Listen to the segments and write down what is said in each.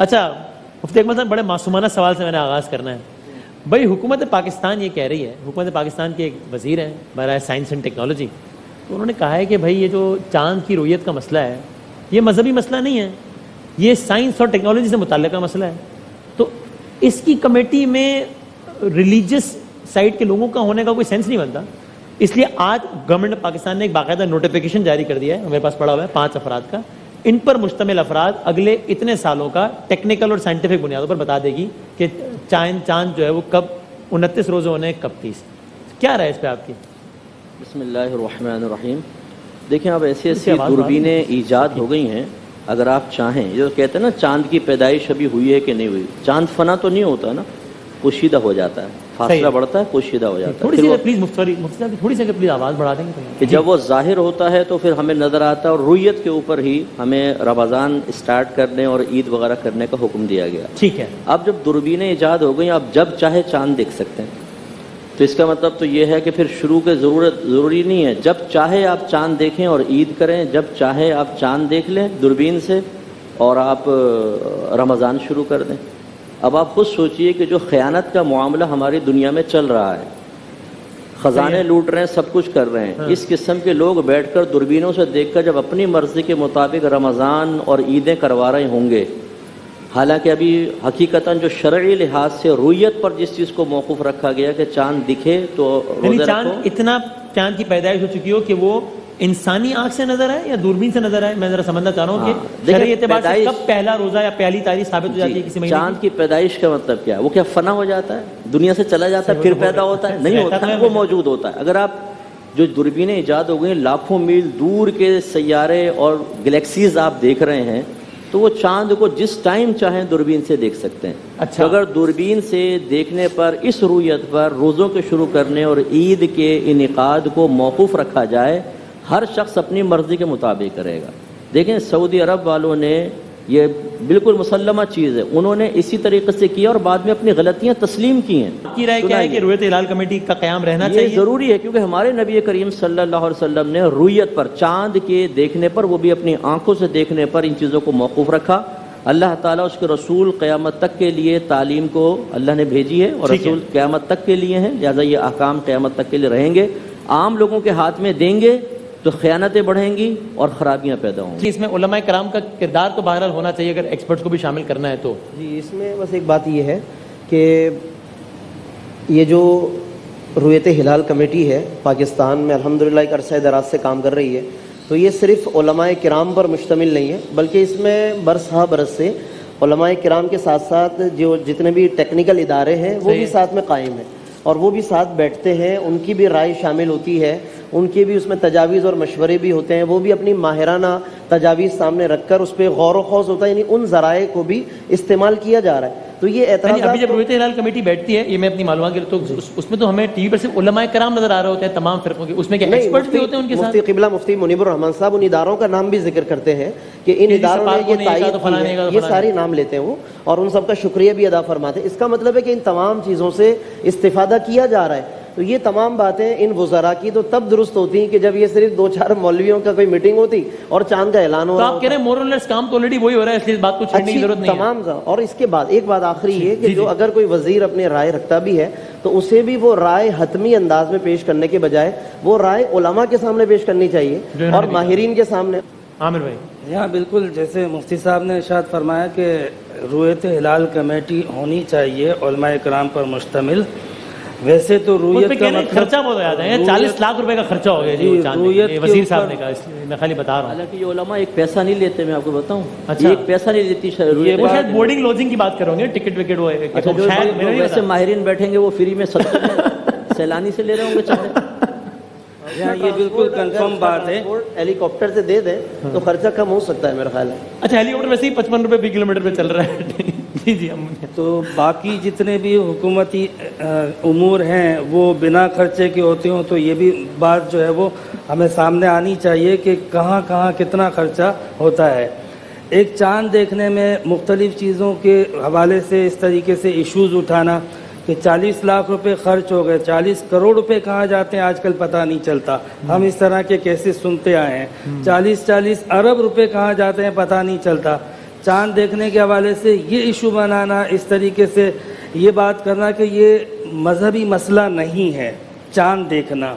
اچھا مفتی اکمل صاحب، بڑے معصومانہ سوال سے میں نے آغاز کرنا ہے. بھائی حکومت پاکستان یہ کہہ رہی ہے، حکومت پاکستان کے ایک وزیر ہیں برائے سائنس اینڈ ٹیکنالوجی، تو انہوں نے کہا ہے کہ بھائی یہ جو چاند کی رویت کا مسئلہ ہے یہ مذہبی مسئلہ نہیں ہے، یہ سائنس اور ٹیکنالوجی سے متعلقہ مسئلہ ہے. تو اس کی کمیٹی میں ریلیجس سائڈ کے لوگوں کا ہونے کا کوئی سینس نہیں بنتا. اس لیے آج گورنمنٹ پاکستان نے ایک باقاعدہ نوٹیفیکیشن جاری کر دیا ہے، میرے پاس پڑا ہوا ہے 5 افراد کا. ان پر مشتمل افراد اگلے اتنے سالوں کا ٹیکنیکل اور سائنٹیفک بنیادوں پر بتا دے گی کہ چاند جو ہے وہ کب 29 روزے ہونے کب 30. کیا رہا ہے اس پہ آپ کی؟ بسم اللہ الرحمن الرحیم. دیکھیں اب ایسی دوربینیں ایجاد ہو گئی ہیں، اگر آپ چاہیں، جو کہتے ہیں نا چاند کی پیدائش ابھی ہوئی ہے کہ نہیں ہوئی، چاند فنا تو نہیں ہوتا نا، پوشیدہ ہو جاتا ہے، فاصلہ بڑھتا ہے، پوشیدہ ہو جاتا ہے. تھوڑی سی پلیز مفتی صاحب تھوڑی سی پلیز آواز بڑھا دیں گے کہ جب وہ ظاہر ہوتا ہے تو پھر ہمیں نظر آتا ہے، اور رویت کے اوپر ہی ہمیں رمضان اسٹارٹ کرنے اور عید وغیرہ کرنے کا حکم دیا گیا. ٹھیک ہے. اب جب دوربینیں ایجاد ہو گئی، آپ جب چاہے چاند دیکھ سکتے ہیں، تو اس کا مطلب تو یہ ہے کہ پھر شروع کے ضروری نہیں ہے، جب چاہے آپ چاند دیکھیں اور عید کریں، جب چاہے آپ چاند دیکھ لیں دوربین سے اور آپ رمضان شروع کر دیں. اب آپ خود سوچئے کہ جو خیانت کا معاملہ ہماری دنیا میں چل رہا ہے، خزانے لوٹ رہے ہیں، سب کچھ کر رہے ہیں، اس قسم کے لوگ بیٹھ کر دوربینوں سے دیکھ کر جب اپنی مرضی کے مطابق رمضان اور عیدیں کروا رہے ہوں گے، حالانکہ ابھی حقیقتاً جو شرعی لحاظ سے رویت پر جس چیز کو موقوف رکھا گیا کہ چاند دکھے تو روزے چاند اتنا چاند کی پیدائش ہو چکی ہو کہ وہ انسانی آنکھ سے نظر آئے یا دوربین سے نظر آئے. میں ذرا سمجھنا چاہ رہا ہوں کہ شرعی اعتبار سے کب پہلا روزہ یا پہلی تاریخ ثابت ہو جاتی ہے کسی مہینے؟ چاند کی پیدائش کا مطلب کیا ہے؟ وہ کیا فنا ہو جاتا ہے، دنیا سے چلا جاتا ہے پھر پیدا ہوتا ہے؟ نہیں ہوتا ہے، وہ موجود ہوتا ہے. اگر آپ جو دوربینیں ایجاد ہو گئی، لاکھوں میل دور کے سیارے اور گلیکسیز آپ دیکھ رہے ہیں، تو وہ چاند کو جس ٹائم چاہیں دوربین سے دیکھ سکتے ہیں. اچھا. اگر دوربین سے دیکھنے پر اس رویت پر روزوں کے شروع کرنے اور عید کے انعقاد کو موقوف رکھا جائے، ہر شخص اپنی مرضی کے مطابق کرے گا. دیکھیں سعودی عرب والوں نے یہ بالکل مسلمہ چیز ہے، انہوں نے اسی طریقے سے کیا اور بعد میں اپنی غلطیاں تسلیم کی ہیں. کی رائے کیا ہے کہ رویت ہلال کمیٹی کا قیام رہنا چاہیے؟ یہ ضروری ہے، کیونکہ ہمارے نبی کریم صلی اللہ علیہ وسلم نے رویت پر، چاند کے دیکھنے پر، وہ بھی اپنی آنکھوں سے دیکھنے پر ان چیزوں کو موقوف رکھا. اللہ تعالیٰ اس کے رسول قیامت تک کے لیے تعلیم کو اللہ نے بھیجی ہے، اور رسول قیامت تک کے لیے ہیں، لہٰذا یہ احکام قیامت تک کے لیے رہیں گے. عام لوگوں کے ہاتھ میں دیں گے تو خیانتیں بڑھیں گی اور خرابیاں پیدا ہوں گی. اس میں علماء کرام کا کردار تو بہرحال ہونا چاہیے اگر ایکسپرٹس کو بھی شامل کرنا ہے تو. جی اس میں بس ایک بات یہ ہے کہ یہ جو رویت ہلال کمیٹی ہے پاکستان میں الحمدللہ ایک عرصہ دراز سے کام کر رہی ہے، تو یہ صرف علماء کرام پر مشتمل نہیں ہے، بلکہ اس میں برس ہا برس سے علماء کرام کے ساتھ ساتھ جو جتنے بھی ٹیکنیکل ادارے ہیں وہ بھی ساتھ میں قائم ہیں، اور وہ بھی ساتھ بیٹھتے ہیں، ان کی بھی رائے شامل ہوتی ہے، ان کے بھی اس میں تجاویز اور مشورے بھی ہوتے ہیں، وہ بھی اپنی ماہرانہ تجاویز سامنے رکھ کر اس پہ غور و خوض ہوتا ہے، یعنی ان ذرائع کو بھی استعمال کیا جا رہا ہے. تو یہ اعتراض ابھی جب رویت ہلال کمیٹی بیٹھتی ہے، یہ میں اپنی معلومات کے تو اس میں تو ہمیں ٹی وی پر صرف علماء کرام نظر آ رہے ہوتے ہیں تمام فرقوں کے، اس میں کیا ایکسپرٹ بھی ہوتے ہیں ان کے ساتھ؟ مفتی قبلہ مفتی منیب الرحمان صاحب ان اداروں کا نام بھی ذکر کرتے ہیں کہ ان اداروں نے یہ تائید کی ہے، یہ ساری نام لیتے ہیں وہ، اور ان سب کا شکریہ بھی ادا فرماتے ہیں. اس کا مطلب ہے کہ ان تمام چیزوں سے استفادہ کیا جا رہا ہے. تو یہ تمام باتیں ان وزراء کی تو تب درست ہوتی ہیں کہ جب یہ صرف 2-4 مولویوں کا کوئی میٹنگ ہوتی اور چاند کا اعلان ہو رہا. تو آپ کہہ رہے ہیں مور اور لیس کام تو آلریڈی وہی ہو رہا ہے، اس لیے اس بات کو چھیڑنے کی ضرورت نہیں ہے. تمام. اور اس کے بعد ایک بات آخری یہ کہ جو اگر کوئی وزیر اپنی رائے رکھتا بھی ہے تو اسے بھی وہ رائے حتمی انداز میں پیش کرنے کے بجائے وہ رائے علماء کے سامنے پیش کرنی چاہیے اور ماہرین کے سامنے. عامر بھائی یہاں بالکل جیسے مفتی صاحب نے ارشاد فرمایا کہ رویت ہلال کمیٹی ہونی چاہیے علماء کرام پر مشتمل. ویسے تو رویت کا مطلب خرچہ بہت زیادہ ہے، 40 لاکھ روپے کا خرچہ ہو گیا جی وزیر صاحب نے کہا، اس لیے میں خالی بتا رہا ہوں. حالانکہ یہ علماء ایک پیسہ نہیں لیتے، میں آپ کو بتاؤں، ایک پیسہ نہیں لیتی. وہ شاید بورڈنگ لوجنگ کی بات کرو گے، ٹکٹ وکٹ وہ ویسے ماہرین بیٹھیں گے وہ فری میں سیلانی سے لے رہے ہوں گے چاہے. یہ بالکل کنفرم بات ہے. ہیلی کاپٹر سے دے دیں تو خرچہ کم ہو سکتا ہے میرا خیال ہے. اچھا ہیلی کاپٹر ویسے ہی 55 روپے فی کلومیٹر پہ چل رہا ہے. جی تو باقی جتنے بھی حکومتی امور ہیں وہ بنا خرچے کے ہوتے ہوں تو یہ بھی بات جو ہے وہ ہمیں سامنے آنی چاہیے کہ کہاں کہاں کتنا خرچہ ہوتا ہے. ایک چاند دیکھنے میں مختلف چیزوں کے حوالے سے اس طریقے سے ایشوز اٹھانا کہ 40 لاکھ روپے خرچ ہو گئے، 40 کروڑ روپے کہاں جاتے ہیں آج کل پتہ نہیں چلتا. ہم اس طرح کے کیسے سنتے آئے ہیں. 40 ارب روپے کہاں جاتے ہیں پتہ نہیں چلتا. چاند دیکھنے کے حوالے سے یہ ایشو بنانا, اس طریقے سے یہ بات کرنا کہ یہ مذہبی مسئلہ نہیں ہے چاند دیکھنا,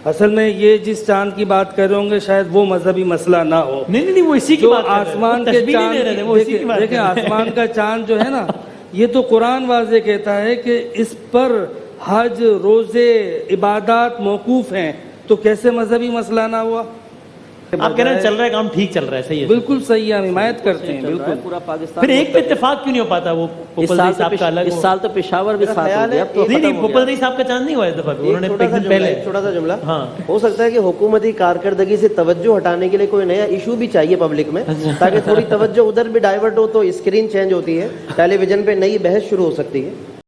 اصل میں یہ جس چاند کی بات کر رہے ہوں گے شاید وہ مذہبی مسئلہ نہ ہو. نہیں وہ اسی کی جو بات کر رہے ہیں, آسمان وہ کے تشبیہ نہیں دے رہے تھے, وہ اسی کی چاند بات دیکھیں, کر رہے ہیں. آسمان کا چاند جو ہے نا, یہ تو قرآن واضح کہتا ہے کہ اس پر حج, روزے, عبادات موقوف ہیں, تو کیسے مذہبی مسئلہ نہ ہوا؟ آپ کہہ رہے ہیں چل رہا ہے کام, ٹھیک چل رہا ہے, صحیح ہے. بالکل صحیح ہے, ہم حمایت کرتے ہیں بالکل. پورا پاکستان پھر ایک پہ اتفاق کیوں نہیں ہو پاتا؟ وہ پوپل دیئی صاحب کا الگ اس سال تو پشاور بھی ساتھ ہو گیا. اب تو نہیں پوپل دیئی صاحب کا چاند نہیں ہوا اس دفعہ, انہوں نے ایک دن پہلے. چھوٹا سا جملہ, ہاں ہو سکتا ہے کہ حکومتی کارکردگی سے توجہ ہٹانے کے لیے کوئی نیا ایشو بھی چاہیے پبلک میں, تاکہ تھوڑی توجہ ادھر بھی ڈائیورٹ ہو, تو اسکرین چینج ہوتی ہے, ٹیلی ویژن پہ نئی بحث شروع ہو سکتی ہے.